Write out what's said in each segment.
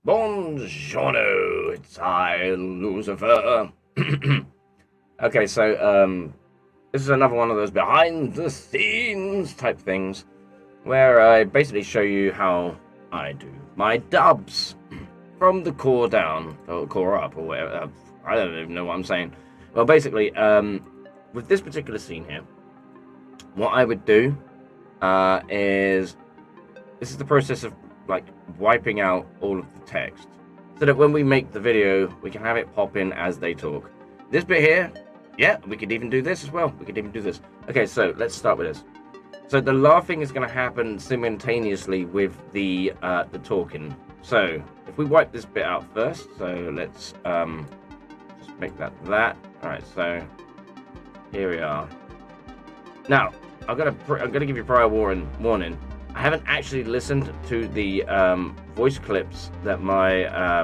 Buongiorno, it's I, Lucifer. Okay, so this is another one of those behind the scenes type things where I basically show you how I do my dubs from the core down or core up or whatever. I don't even know what I'm saying. Well, basically, with this particular scene here, what I would do is this is the process of like wiping out all of the text so that when we make the video we can have it pop in as they talk. This bit here, yeah, we could even do this as well. We could even do this. Okay, so let's start with this. So the laughing is going to happen simultaneously with the talking. So if we wipe this bit out first, so let's just make that. All right, so here we are. Now I'm gonna give you prior warning. I haven't actually listened to the voice clips that my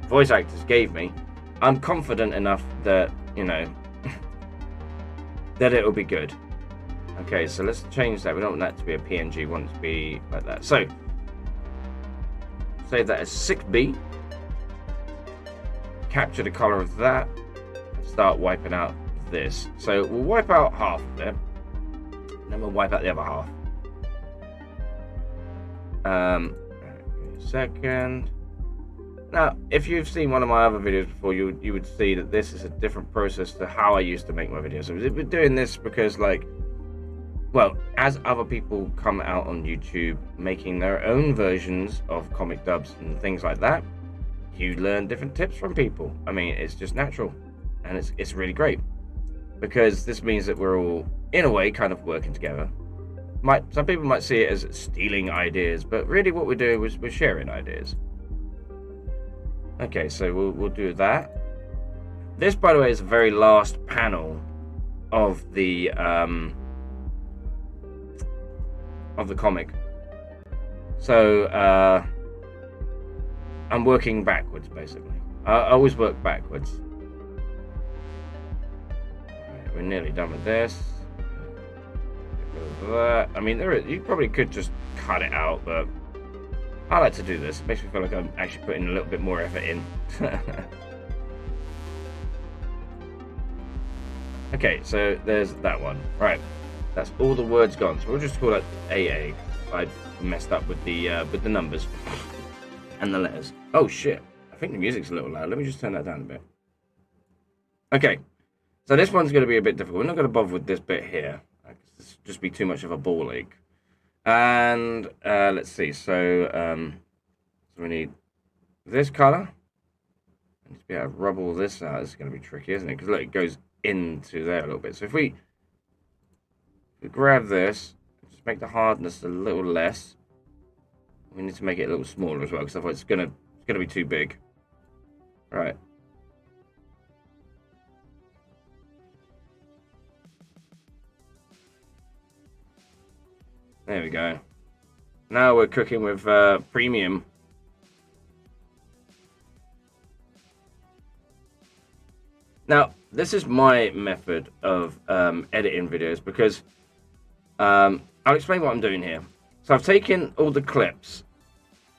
voice actors gave me. I'm confident enough that, you know, that it'll be good. Okay, so let's change that. We don't want that to be a PNG. We want it to be like that. So, save that as 6B. Capture the color of that. Start wiping out this. So, we'll wipe out half of it. Then we'll wipe out the other half. Second. Now, if you've seen one of my other videos before, you would see that this is a different process to how I used to make my videos. So we're doing this because, like, well, as other people come out on YouTube making their own versions of comic dubs and things like that, you learn different tips from people. I mean, it's just natural, and it's really great because this means that we're all, in a way, kind of working together. Some people might see it as stealing ideas, but really what we're doing is we're sharing ideas. Okay, so we'll do that. This, by the way, is the very last panel of the comic. So I'm working backwards, basically. I always work backwards. Right, we're nearly done with this. That. I mean, you probably could just cut it out, but I like to do this. It makes me feel like I'm actually putting a little bit more effort in. Okay, so there's that one. Right, that's all the words gone. So we'll just call it AA. I messed up with the numbers and the letters. Oh shit! I think the music's a little loud. Let me just turn that down a bit. Okay, so this one's going to be a bit difficult. We're not going to bother with this bit here. It's just be too much of a ball ache. And let's see. So we need this color. I need to be able to rub all this out. It's going to be tricky, isn't it? Because look, it goes into there a little bit. So if we grab this, just make the hardness a little less. We need to make it a little smaller as well, because otherwise it's going to be too big. All right. There we go. Now we're cooking with premium. Now, this is my method of editing videos because I'll explain what I'm doing here. So I've taken all the clips,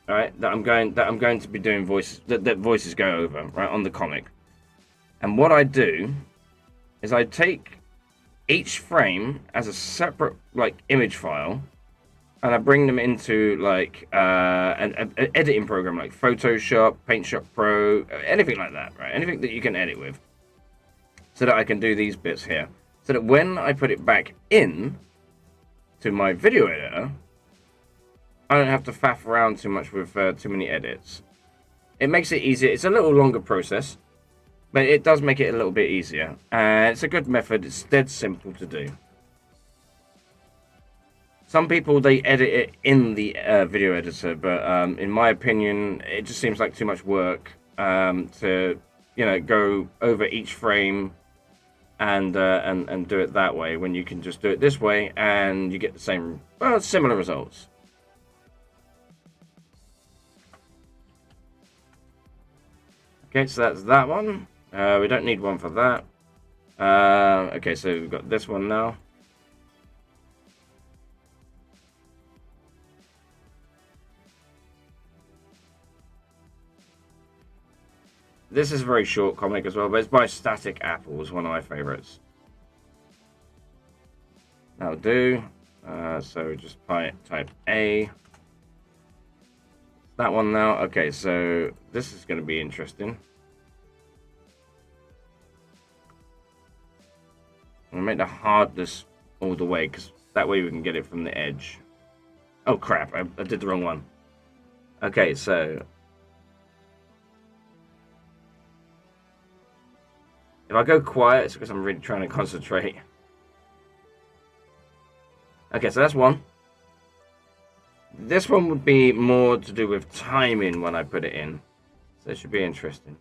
right, that I'm going to be doing voices that voices go over, right, on the comic. And what I do is I take each frame as a separate like image file. And I bring them into like an editing program like Photoshop, PaintShop Pro, anything like that, right? Anything that you can edit with. So that I can do these bits here. So that when I put it back in to my video editor, I don't have to faff around too much with too many edits. It makes it easier. It's a little longer process, but it does make it a little bit easier. And it's a good method. It's dead simple to do. Some people, they edit it in the video editor, but in my opinion, it just seems like too much work to, you know, go over each frame and do it that way when you can just do it this way and you get the same, well, similar results. Okay, so that's that one. We don't need one for that. Okay, so we've got this one now. this is a very short comic as well, but it's by Static Apples, one of my favorites. That'll do. So just type A. That one now. Okay, so this is going to be interesting. I'm going to make the hardness all the way, because that way we can get it from the edge. Oh, crap. I did the wrong one. Okay, so if I go quiet, it's because I'm really trying to concentrate. Okay, so that's one. This one would be more to do with timing when I put it in. So it should be interesting.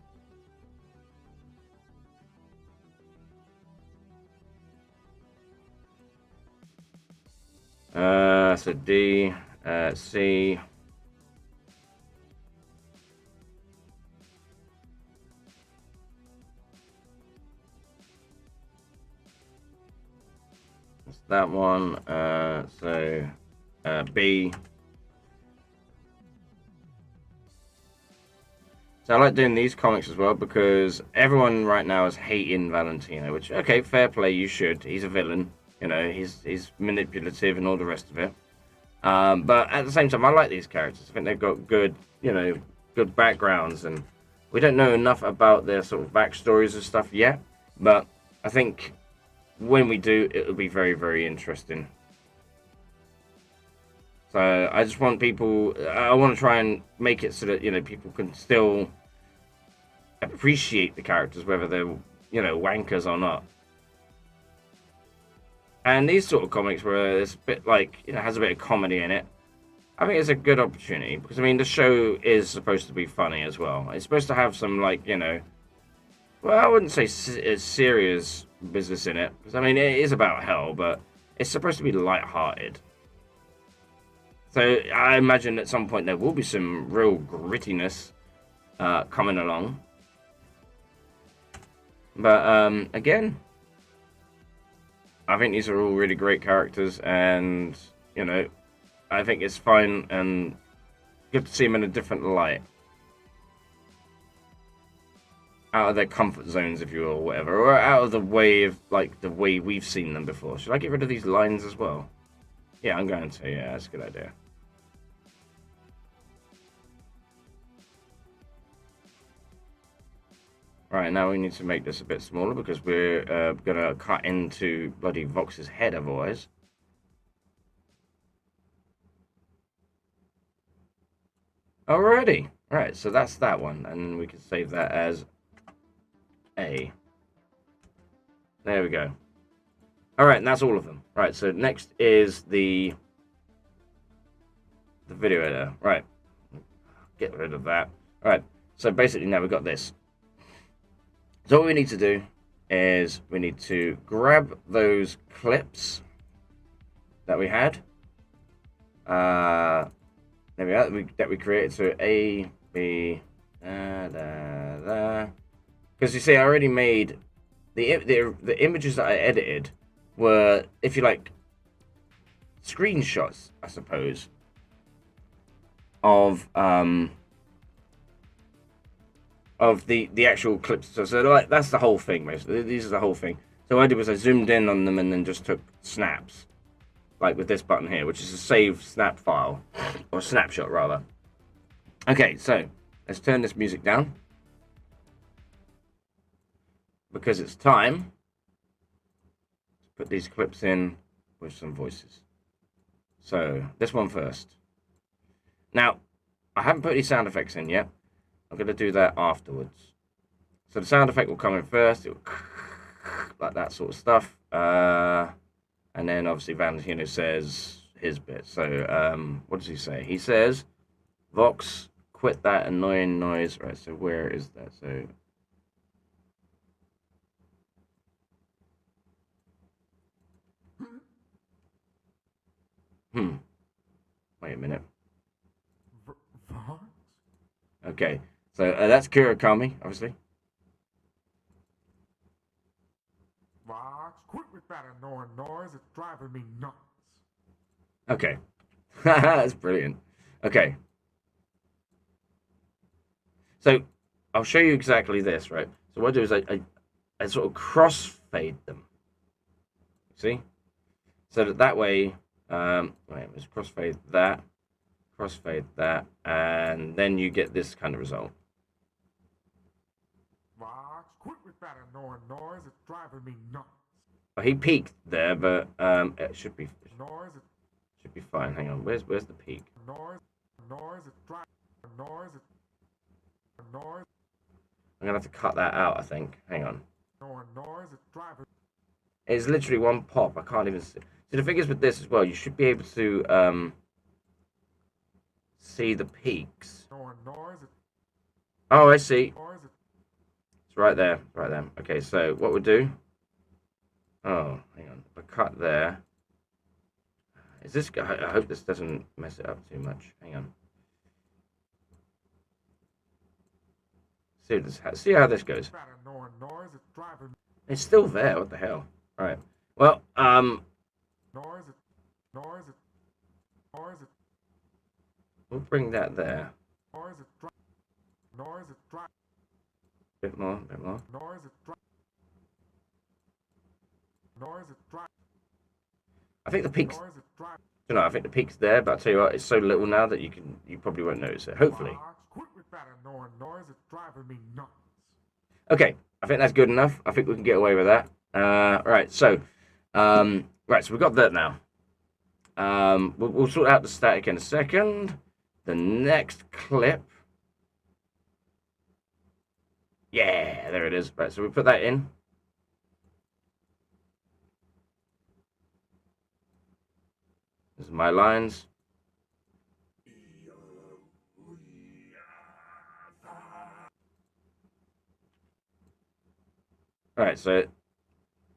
So D, C. That's that one. So B. So I like doing these comics as well because everyone right now is hating Valentino, which, okay, fair play, you should. He's a villain. You know, he's manipulative and all the rest of it. But at the same time, I like these characters. I think they've got good, you know, good backgrounds, and we don't know enough about their sort of backstories and stuff yet. But I think when we do, it'll be very, very interesting. So I just want people. I want to try and make it so that, you know, people can still appreciate the characters, whether they're, you know, wankers or not. And these sort of comics where it's a bit like, you know, has a bit of comedy in it, I think it's a good opportunity because, I mean, the show is supposed to be funny as well. It's supposed to have some, like, you know, well, I wouldn't say serious business in it because, I mean, it is about hell, but it's supposed to be light-hearted. So I imagine at some point there will be some real grittiness coming along. But again, I think these are all really great characters, and, you know, I think it's fine and good to see them in a different light. Out of their comfort zones, if you will, or whatever. Or out of the way of, like, the way we've seen them before. Should I get rid of these lines as well? Yeah, I'm going to. Yeah, that's a good idea. Right, now we need to make this a bit smaller because we're going to cut into bloody Vox's head otherwise. Alrighty. Right, so that's that one. And we can save that as A. There we go. Alright, and that's all of them. Right, so next is the video editor. Right. Get rid of that. Alright, so basically now we've got this. So what we need to do is we need to grab those clips that we had. There we are, that we created. So A, B, because you see, I already made the images that I edited were, if you like, screenshots, I suppose, of the actual clips. So like, that's the whole thing, basically. These are the whole thing. So what I did was I zoomed in on them and then just took snaps, like with this button here, which is a save snap file, or snapshot rather. Okay, so let's turn this music down because it's time to put these clips in with some voices. So this one first. Now, I haven't put any sound effects in yet. I'm going to do that afterwards. So the sound effect will come in first. It will like that sort of stuff. And then obviously Valentino says his bit. So what does he say? He says, Vox, quit that annoying noise. Right, so where is that? So wait a minute. Okay, so that's Kurakami, obviously. Vox, quit with that annoying noise. It's driving me nuts. Okay. That's brilliant. Okay. So, I'll show you exactly this, right? So what I do is I sort of crossfade them. See? So that way, wait, let's crossfade that, and then you get this kind of result. Vox, quit with that annoying noise. It's driving me nuts. Well, he peaked there, but it should be Noise, fine. Hang on, where's the peak? noise, it's driving. Noise, noise. I'm gonna have to cut that out, I think. Hang on. Noise, it's driving. It's literally one pop. I can't even see. See, the thing is with this as well, you should be able to see the peaks. Noise, Oh, I see. noise, It's right there. Right there. Okay, so what we'll do... Oh, hang on. If I cut there... Is this... I hope this doesn't mess it up too much. Hang on. See how this goes. that annoying noise. It's driving. It's still there. What the hell? All right. Well, Noise, noise, noise, we'll bring that there. noise, it's driving. Noise, it's driving. Bit more. Noise, it's driving. Noise, it's driving. I think the peaks... Noise, it's driving. You know, I think the peak's there, but I'll tell you what, it's so little now that you probably won't notice it. Hopefully. Vox, quit with that annoying noise. It's driving me nuts. Okay, I think that's good enough. I think we can get away with that. Right, so we've got that now. We'll sort out the static in a second. The next clip. Yeah, there it is. Right, so we put that in. This is my lines. All right, so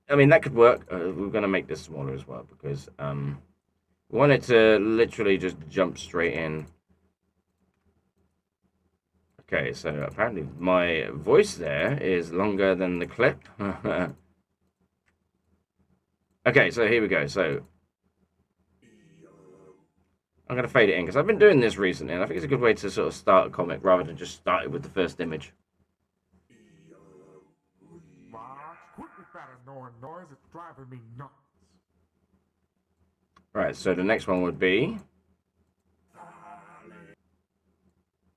I mean that could work. We're gonna make this smaller as well because we want it to literally just jump straight in. Okay, so apparently my voice there is longer than the clip. Okay, so here we go. So I'm going to fade it in because I've been doing this recently and I think it's a good way to sort of start a comic rather than just start it with the first image. Vox, quit with that annoying noise. It's driving me nuts. Right, so the next one would be...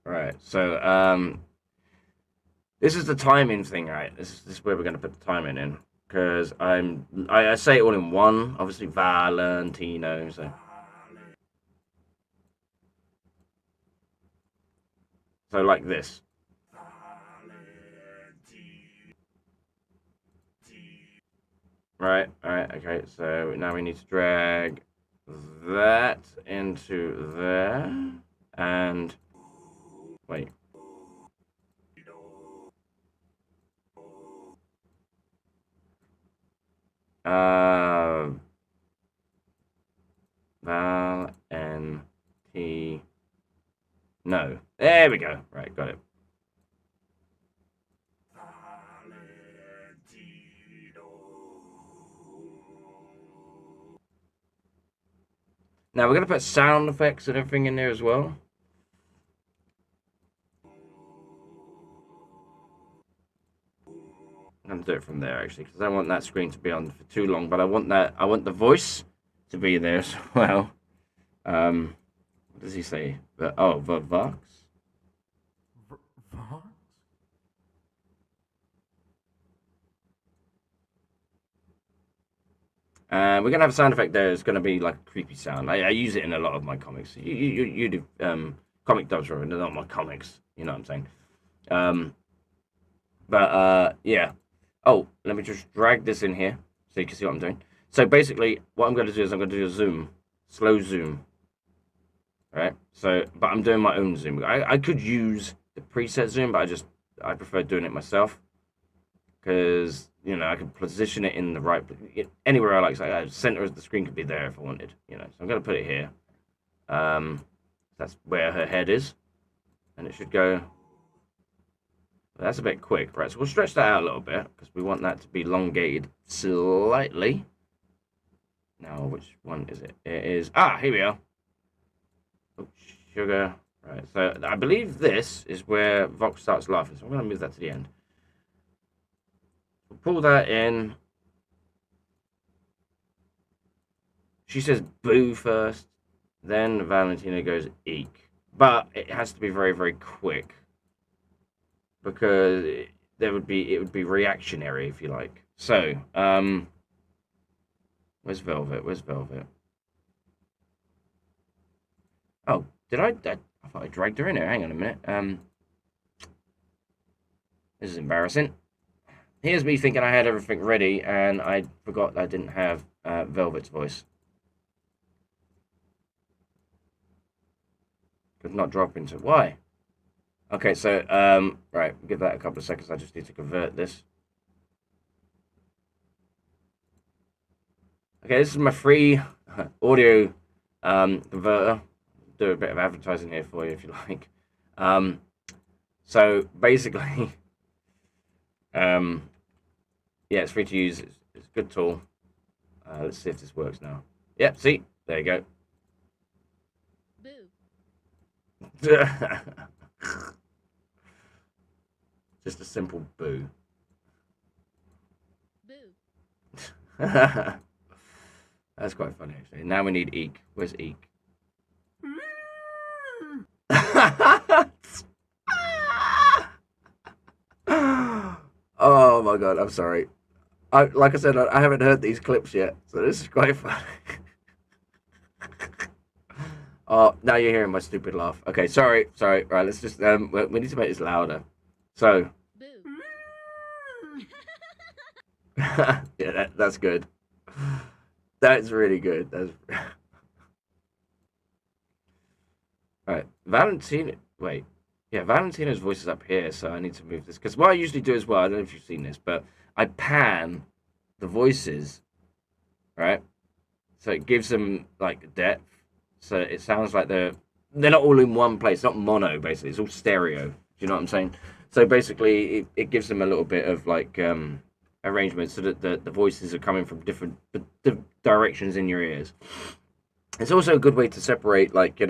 Right, so this is the timing thing, right? This is where we're going to put the timing in because I say it all in one, obviously Valentino, so... So like this. Right, alright, okay, so now we need to drag that into there, and, wait. Val, N, T, no. There we go. Right, got it. Now we're going to put sound effects and everything in there as well. I'm going to do it from there actually because I don't want that screen to be on for too long, but I want the voice to be there as well. What does he say? The Vox? Vox? We're going to have a sound effect there. It's going to be like a creepy sound. I use it in a lot of my comics. You do comic dubs, rather, not my comics. You know what I'm saying? Yeah. Oh, let me just drag this in here so you can see what I'm doing. So basically, what I'm going to do is I'm going to do a zoom. Slow zoom. Right? So, but I'm doing my own zoom. I could use the preset zoom, but I prefer doing it myself. Because, you know, I can position it in the right... Anywhere I like. So center of the screen could be there if I wanted. You know, so I'm going to put it here. That's where her head is. And it should go... That's a bit quick, right? So we'll stretch that out a little bit because we want that to be elongated slightly. Now, which one is it? It is... Ah, here we are. Oh, sugar. Right, so I believe this is where Vox starts laughing, so I'm going to move that to the end. We'll pull that in. She says boo first, then Valentina goes eek. But it has to be very, very quick. Because it would be reactionary, if you like. So, where's Velvet? Where's Velvet? Oh, did I thought I dragged her in here. Hang on a minute. This is embarrassing. Here's me thinking I had everything ready, and I forgot I didn't have Velvet's voice. Could not drop into why? Okay, so right, give that a couple of seconds. I just need to convert this. Okay, this is my free audio converter. Do a bit of advertising here for you if you like. So basically, yeah, it's free to use. It's a good tool. Let's see if this works now. Yep, see, there you go. Boo. Just a simple boo. Boo. That's quite funny actually. Now we need eek. Where's eek? Oh my god, I'm sorry. Like I said, I haven't heard these clips yet, so this is quite funny. Oh, now you're hearing my stupid laugh. Okay, sorry. Right, let's just we need to make this louder. So, yeah, that's good. That's really good. That's all right. Valentina, wait. Yeah, Valentina's voice is up here, so I need to move this. Because what I usually do as well, I don't know if you've seen this, but I pan the voices, right? So it gives them, like, depth. So it sounds like they're not all in one place. Not mono, basically. It's all stereo. Do you know what I'm saying? So basically, it gives them a little bit of, like, arrangement so that the voices are coming from different directions in your ears. It's also a good way to separate, like,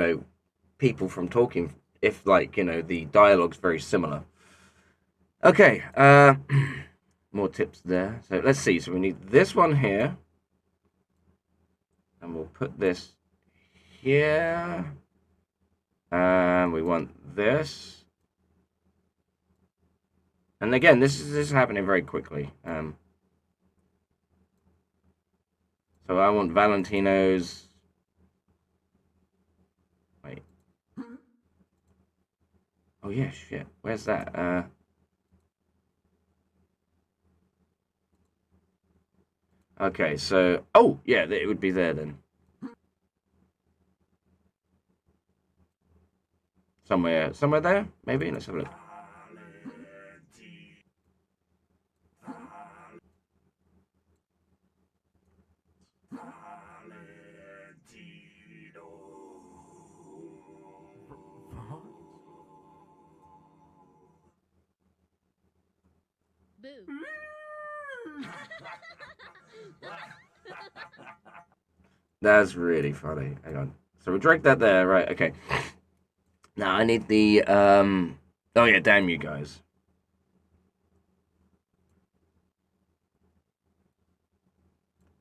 people from talking if, like, the dialogue's very similar. Okay, more tips there. So let's see. So we need this one here, and we'll put this here, and we want this. And again, this is happening very quickly. So I want Valentino's. Wait. Oh yeah, shit. Where's that? Okay, so oh yeah, it would be there then. Somewhere there, maybe. Let's have a look. That's really funny. Hang on. So we drag that there, right? Okay. Now I need the Oh yeah, damn you guys.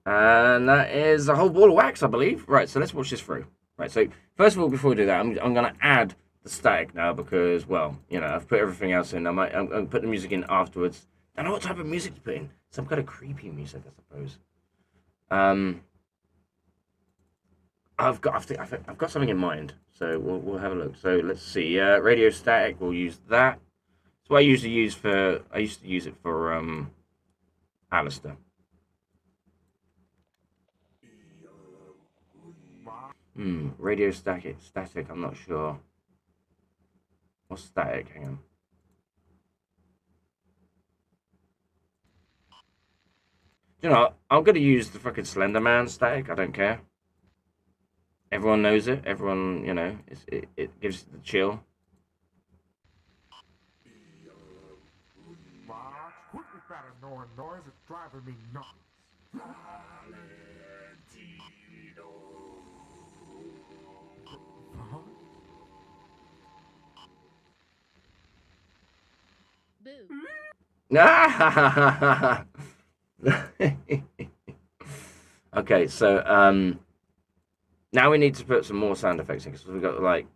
And that is a whole ball of wax, I believe. Right, so let's watch this through. Right, so first of all, before we do that, I'm going to add the static now because, well, I've put everything else in. I'm going to put the music in afterwards. I don't know what type of music to put in. Some kind of creepy music, I suppose. I've got something in mind, so we'll have a look. So let's see. Radio static. We'll use that. That's what I usually use for. I used to use it for Alistair. Radio static. Static. I'm not sure. What's static? Hang on. You know, I'm gonna use the fucking Slender Man static. I don't care. Everyone knows it. Everyone, it gives the chill. Quit with that annoying noise. It's driving me nuts. Okay, so now we need to put some more sound effects in because we've got like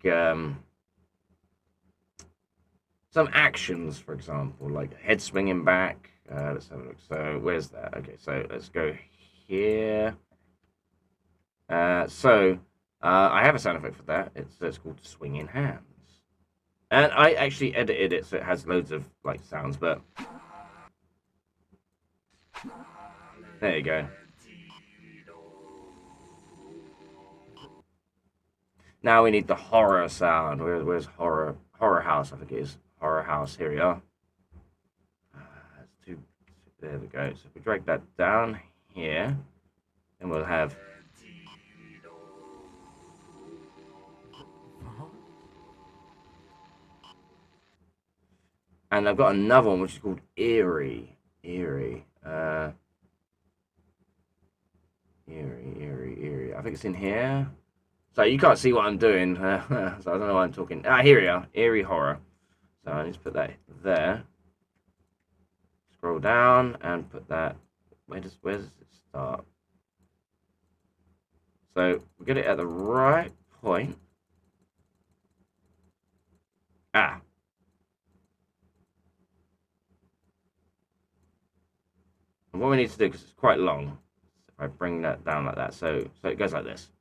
some actions, for example, like head swinging back. Let's have a look. So where's that? Okay, so let's go here. I have a sound effect for that. It's called swinging hands, and I actually edited it so it has loads of like sounds. But there you go. Now we need the horror sound. Where's horror? Horror house, I think it is. Horror house. Here we are. There we go. So if we drag that down here, then we'll have. And I've got another one which is called eerie. Eerie. Eerie. I think it's in here. So you can't see what I'm doing. So I don't know why I'm talking. Here we are. Eerie horror. So I need to put that there. Scroll down and put that. Where does it start? So we get it at the right point. And what we need to do, because it's quite long, if I bring that down like that, so it goes like this.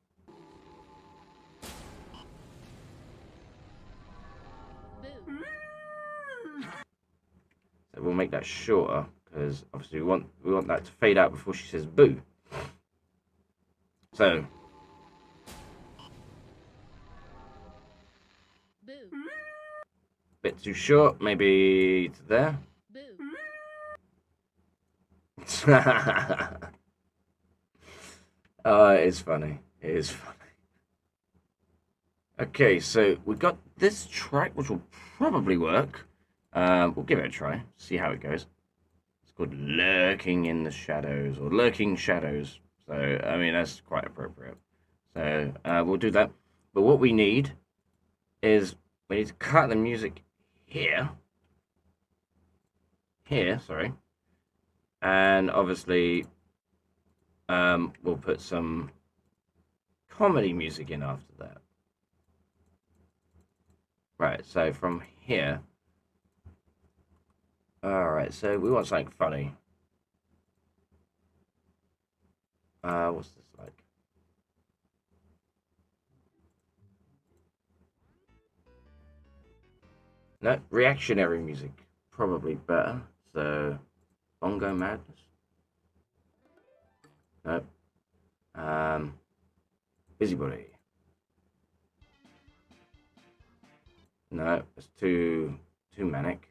So we'll make that shorter because obviously we want that to fade out before she says boo. So bit too short, maybe to there. Oh, it is funny. It is funny. Okay, so we got this track, which will probably work. We'll give it a try, see how it goes. It's called Lurking in the Shadows, or Lurking Shadows. So, I mean, that's quite appropriate. So, we'll do that. But what we need is, we need to cut the music here. Here, sorry. And obviously, we'll put some comedy music in after that. Right, so from here. Alright, so we want something funny. What's this like? No, reactionary music. Probably better. So, Bongo Madness. Nope. Busybody. No, it's too manic.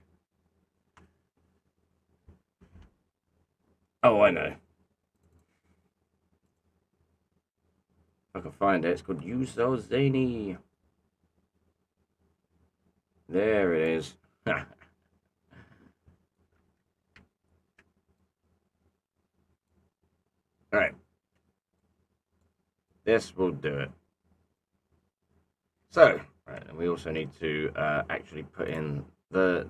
Oh, I know. If I can find it, it's called You So Zany. There it is. Alright. This will do it. So, right, and we also need to actually put in the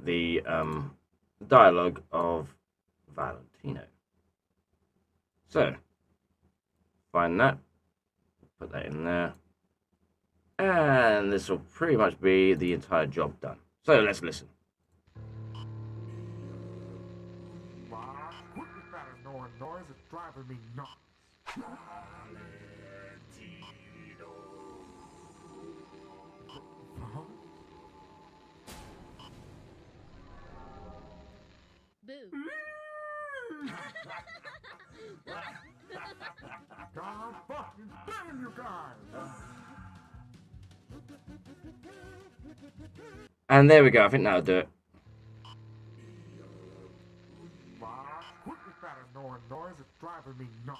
dialogue of Valentino. So, find that, put that in there, and this will pretty much be the entire job done. So let's listen. Quit with that annoying noise, it's driving me nuts. God fucking damn you guys! And there we go. I think that'll do it. Quit with that annoying noise, it's driving me nuts.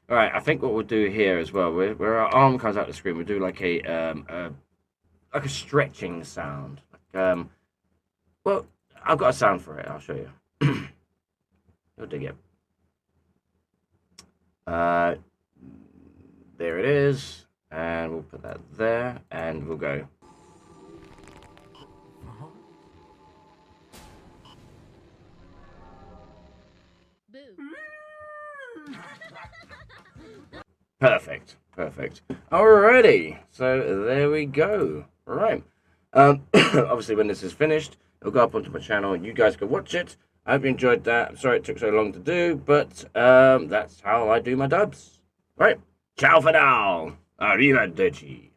All right, I think what we'll do here as well, where our arm comes out the screen, we'll do like a stretching sound. Well, I've got a sound for it. I'll show you. You'll dig it. There it is, and we'll put that there, and we'll go. Perfect, perfect. Alrighty, so there we go. All right. Obviously, when this is finished, it'll go up onto my channel. You guys can watch it. I hope you enjoyed that. I'm sorry it took so long to do, but that's how I do my dubs. All right. Ciao for now. Arrivederci.